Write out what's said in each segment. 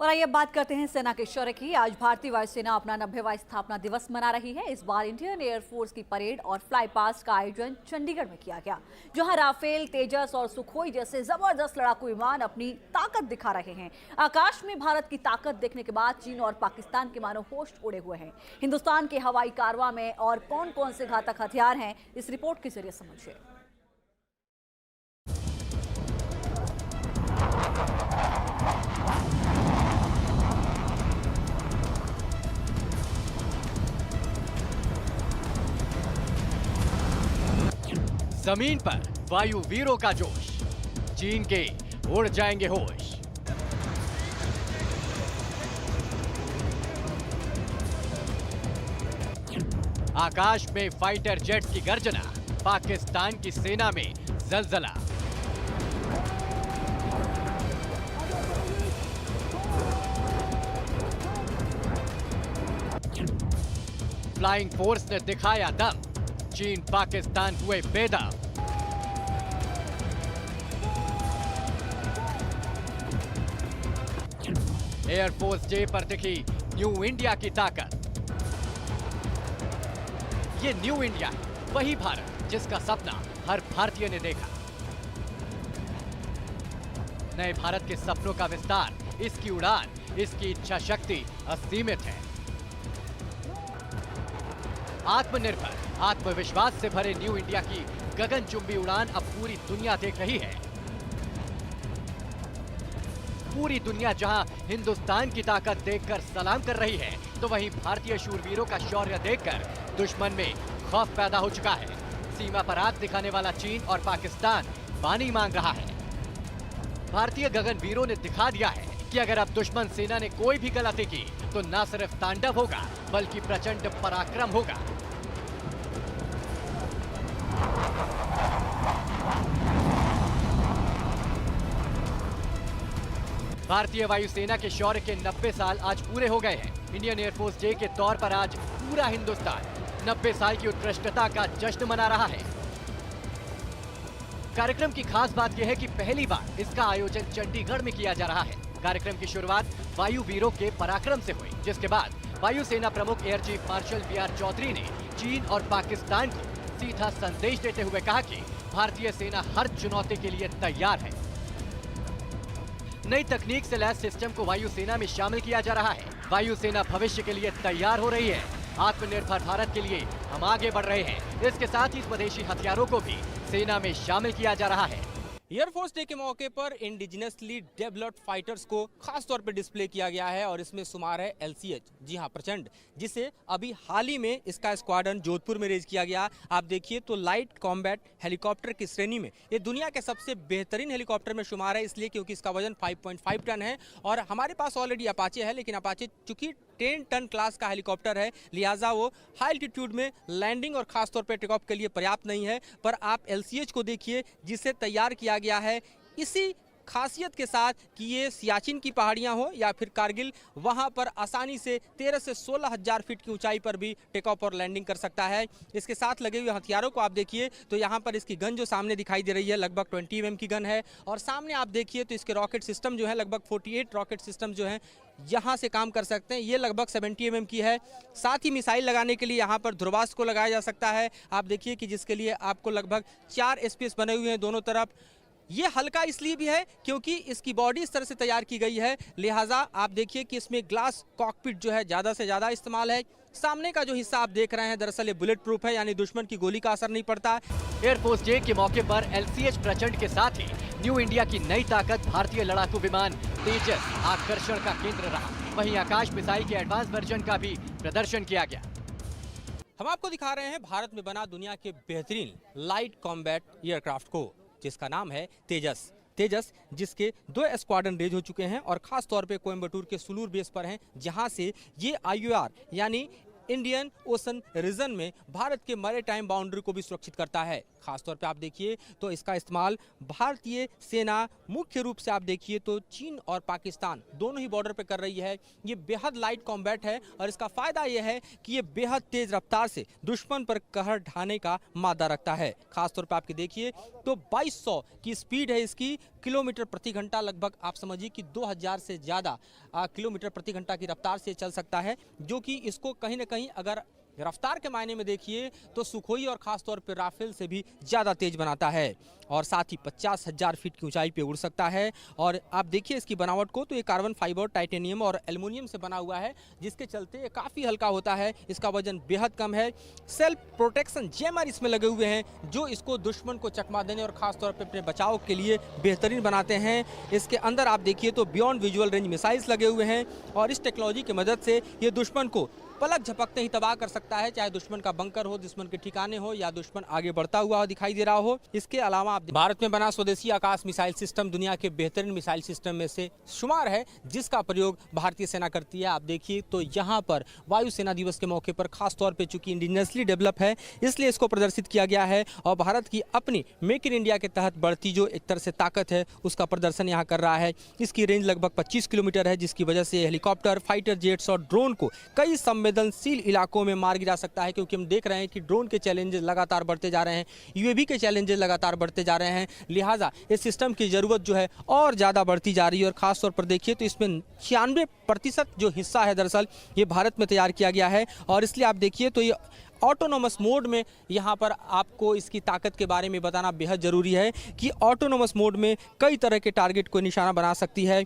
और आइए बात करते हैं सेना के शौर्य की। आज भारतीय वायुसेना अपना 90वां स्थापना दिवस मना रही है। इस बार इंडियन एयरफोर्स की परेड और फ्लाई पास्ट का आयोजन चंडीगढ़ में किया गया, जहां राफेल, तेजस और सुखोई जैसे जबरदस्त लड़ाकू विमान अपनी ताकत दिखा रहे हैं। आकाश में भारत की ताकत देखने के बाद चीन और पाकिस्तान के मानो होश उड़े हुए हैं। हिंदुस्तान के हवाई कारवां में और कौन कौन से घातक हथियार हैं, इस रिपोर्ट के जरिए समझिए। जमीन पर वायु वीरों का जोश, चीन के उड़ जाएंगे होश। आकाश में फाइटर जेट्स की गर्जना, पाकिस्तान की सेना में जलजला। फ्लाइंग फोर्स ने दिखाया दम, चीन पाकिस्तान हुए बेदम। एयरफोर्स डे पर दिखी न्यू इंडिया की ताकत। ये न्यू इंडिया है, वही भारत जिसका सपना हर भारतीय ने देखा। नए भारत के सपनों का विस्तार, इसकी उड़ान, इसकी इच्छा शक्ति असीमित है। आत्मनिर्भर, आत्मविश्वास से भरे न्यू इंडिया की गगनचुंबी उड़ान अब पूरी दुनिया देख रही है। पूरी दुनिया जहां हिंदुस्तान की ताकत देखकर सलाम कर रही है, तो वहीं भारतीय शूरवीरों का शौर्य देखकर दुश्मन में खौफ पैदा हो चुका है। सीमा पर आग दिखाने वाला चीन और पाकिस्तान पानी मांग रहा है। भारतीय गगनवीरों ने दिखा दिया है कि अगर अब दुश्मन सेना ने कोई भी गलती की तो न सिर्फ तांडव होगा, बल्कि प्रचंड पराक्रम होगा। भारतीय वायुसेना के शौर्य के 90 साल आज पूरे हो गए हैं। इंडियन एयरफोर्स डे के तौर पर आज पूरा हिंदुस्तान 90 साल की उत्कृष्टता का जश्न मना रहा है। कार्यक्रम की खास बात यह है कि पहली बार इसका आयोजन चंडीगढ़ में किया जा रहा है। कार्यक्रम की शुरुआत वायु वीरों के पराक्रम से हुई, जिसके बाद वायुसेना प्रमुख air chief marshal BR Chaudhary ने चीन और पाकिस्तान को सीधा संदेश देते हुए कहा कि भारतीय सेना हर चुनौती के लिए तैयार है। नई तकनीक से लैस सिस्टम को वायुसेना में शामिल किया जा रहा है। वायुसेना भविष्य के लिए तैयार हो रही है। आत्मनिर्भर भारत के लिए हम आगे बढ़ रहे हैं। इसके साथ ही स्वदेशी हथियारों को भी सेना में शामिल किया जा रहा है। एयरफोर्स डे के मौके पर इंडिजिनसली डेवलप्ड फाइटर्स को खास तौर पर डिस्प्ले किया गया है और इसमें शुमार है LCH, जी हां प्रचंड, जिसे अभी हाल ही में इसका स्क्वाड्रन जोधपुर में रेज किया गया। आप देखिए तो लाइट कॉम्बैट हेलीकॉप्टर की श्रेणी में ये दुनिया के सबसे बेहतरीन हेलीकॉप्टर में शुमार है, इसलिए क्योंकि इसका वजन 5.5 टन है। और हमारे पास ऑलरेडी अपाचे है, लेकिन अपाचे चूंकि 10 टन क्लास का हेलीकॉप्टर है, लिहाजा वो हाई एल्टीट्यूड में लैंडिंग और खासतौर पर टेक ऑफ के लिए पर्याप्त नहीं है। पर आप LCH को देखिए, जिसे तैयार किया गया है इसी खासियत के साथ कि ये सियाचिन की पहाड़ियां हो या फिर कारगिल, वहां पर आसानी से 13 से 16 हजार फीट की ऊंचाई पर भी टेक ऑफ और लैंडिंग कर सकता है। इसके साथ लगे हुए हथियारों को आप देखिए तो यहाँ पर इसकी गन जो सामने दिखाई दे रही है लगभग 20 mm की गन है। और सामने आप देखिए तो इसके रॉकेट सिस्टम जो है लगभग 48 रॉकेट सिस्टम जो है यहाँ से काम कर सकते हैं। ये लगभग 70 mm की है। साथ ही मिसाइल लगाने के लिए यहाँ पर ध्रुवास्त्र को लगाया जा सकता है। आप देखिए कि जिसके लिए आपको लगभग 4 SPS बने हुए हैं दोनों तरफ। ये हल्का इसलिए भी है क्योंकि इसकी बॉडी इस तरह से तैयार की गई है, लिहाजा आप देखिए कि इसमें ग्लास कॉकपिट जो है ज़्यादा से ज़्यादा इस्तेमाल है। सामने का जो हिस्सा आप देख रहे हैं दरअसल ये बुलेट प्रूफ है, यानी दुश्मन की गोली का असर नहीं पड़ता। एयरफोर्स डे के मौके पर LCH प्रचंड के साथ ही न्यू इंडिया की नई ताकत भारतीय लड़ाकू विमान तेजस आकर्षण का केंद्र रहा। वहीं आकाश मिसाइल के एडवांस वर्जन का भी प्रदर्शन किया गया। हम आपको दिखा रहे हैं भारत में बना दुनिया के बेहतरीन लाइट कॉम्बैट एयरक्राफ्ट को, जिसका नाम है तेजस। तेजस जिसके 2 स्क्वाड्रन रेज हो चुके हैं और खास तौर पे कोयंबटूर के सुलूर बेस पर हैं, जहां से ये IOR यानी इंडियन ओशन रीजन में भारत के मैरीटाइम बाउंड्री को भी सुरक्षित करता है। खासतौर पे आप देखिए तो इसका इस्तेमाल भारतीय सेना मुख्य रूप से आप देखिए तो चीन और पाकिस्तान दोनों ही बॉर्डर पे कर रही है। ये बेहद लाइट कॉम्बैट है और इसका फायदा यह है कि ये बेहद तेज रफ्तार से दुश्मन पर कहर ढाने का मादा रखता है। खासतौर पे आपके देखिए तो 2200 की स्पीड है इसकी, किलोमीटर प्रति घंटा, लगभग आप समझिए कि 2000 से ज़्यादा किलोमीटर प्रति घंटा की रफ्तार से चल सकता है, जो कि इसको कहीं ना कहीं अगर रफ्तार के मायने में देखिए तो सुखोई और ख़ास तौर पर राफेल से भी ज़्यादा तेज बनाता है। और साथ ही 50,000 फीट की ऊंचाई पे उड़ सकता है। और आप देखिए इसकी बनावट को, तो ये कार्बन फाइबर, टाइटेनियम और एल्युमिनियम से बना हुआ है, जिसके चलते ये काफ़ी हल्का होता है। इसका वजन बेहद कम है। सेल्फ प्रोटेक्शन जैमर इसमें लगे हुए हैं, जो इसको दुश्मन को चकमा देने और ख़ास तौर पर अपने बचाव के लिए बेहतरीन बनाते हैं। इसके अंदर आप देखिए तो बियॉन्ड विजुअल रेंज मिसाइल्स लगे हुए हैं, और इस टेक्नोलॉजी की मदद से ये दुश्मन को पलक झपकते ही तबाह कर सकता है, चाहे दुश्मन का बंकर हो, दुश्मन के ठिकाने हो, या दुश्मन आगे बढ़ता हुआ दिखाई दे रहा हो। इसके अलावा आप भारत में बना स्वदेशी आकाश मिसाइल सिस्टम दुनिया के बेहतरीन मिसाइल सिस्टम में से शुमार है, जिसका प्रयोग भारतीय सेना करती है। आप देखिए तो यहाँ पर वायुसेना दिवस के मौके पर खास तौर पर चूंकि इंडिजिनसली डेवलप है, इसलिए इसको प्रदर्शित किया गया है। और भारत की अपनी मेक इन इंडिया के तहत बढ़ती जो एक तरह से ताकत है, उसका प्रदर्शन यहाँ कर रहा है। इसकी रेंज लगभग 25 किलोमीटर है, जिसकी वजह से हेलीकॉप्टर, फाइटर जेट्स और ड्रोन को कई संवेदनशील इलाकों में मार गिरा सकता है, क्योंकि हम देख रहे हैं कि ड्रोन के चैलेंजेस लगातार बढ़ते जा रहे हैं, यूएवी के चैलेंजेस लगातार बढ़ते जा रहे हैं। लिहाजा इस सिस्टम की ज़रूरत जो है और ज़्यादा बढ़ती जा रही है। और ख़ास तौर पर देखिए तो इसमें 96% जो हिस्सा है दरअसल ये भारत में तैयार किया गया है। और इसलिए आप देखिए तो ये ऑटोनोमस मोड में, यहाँ पर आपको इसकी ताकत के बारे में बताना बेहद ज़रूरी है कि ऑटोनोमस मोड में कई तरह के टारगेट को निशाना बना सकती है।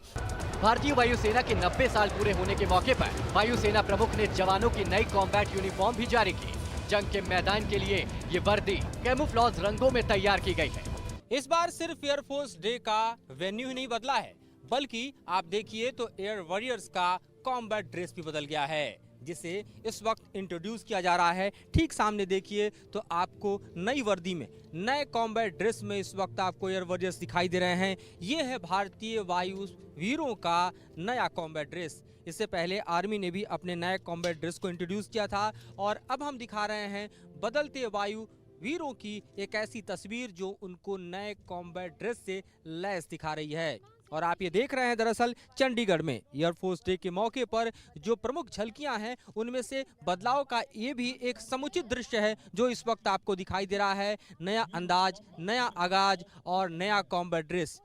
भारतीय वायुसेना के 90 साल पूरे होने के मौके पर वायुसेना प्रमुख ने जवानों की नई कॉम्बैट यूनिफॉर्म भी जारी की। जंग के मैदान के लिए ये वर्दी कैमोफ्लेज रंगों में तैयार की गई है। इस बार सिर्फ एयरफोर्स डे का वेन्यू ही नहीं बदला है, बल्कि आप देखिए तो एयर वॉरियर्स का कॉम्बैट ड्रेस भी बदल गया है, जिसे इस वक्त इंट्रोड्यूस किया जा रहा है। ठीक सामने देखिए तो आपको नई वर्दी में, नए कॉम्बैट ड्रेस में इस वक्त आपको एयर वॉरियर्स दिखाई दे रहे हैं। ये है भारतीय वायु वीरों का नया कॉम्बैट ड्रेस। इससे पहले आर्मी ने भी अपने नए कॉम्बैट ड्रेस को इंट्रोड्यूस किया था, और अब हम दिखा रहे हैं बदलते वायु वीरों की एक ऐसी तस्वीर जो उनको नए कॉम्बैट ड्रेस से लैस दिखा रही है। और आप ये देख रहे हैं दरअसल चंडीगढ़ में एयरफोर्स डे के मौके पर जो प्रमुख झलकियां हैं, उनमें से बदलाव का ये भी एक समुचित दृश्य है जो इस वक्त आपको दिखाई दे रहा है। नया अंदाज, नया आगाज और नया कॉम्बैट ड्रेस।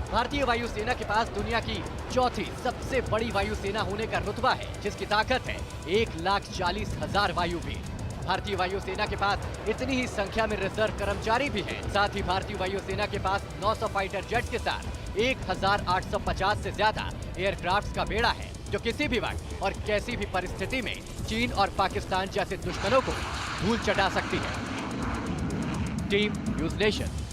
भारतीय वायुसेना के पास दुनिया की चौथी सबसे बड़ी वायुसेना होने का रुतबा है, जिसकी ताकत है 1,40,000 वायुवीर। भारतीय वायुसेना के पास इतनी ही संख्या में रिजर्व कर्मचारी भी हैं। साथ ही भारतीय वायुसेना के पास 900 फाइटर जेट के साथ 1,850 से ज्यादा एयरक्राफ्ट्स का बेड़ा है, जो किसी भी वक्त और कैसी भी परिस्थिति में चीन और पाकिस्तान जैसे दुश्मनों को धूल चटा सकती है। Team news nation.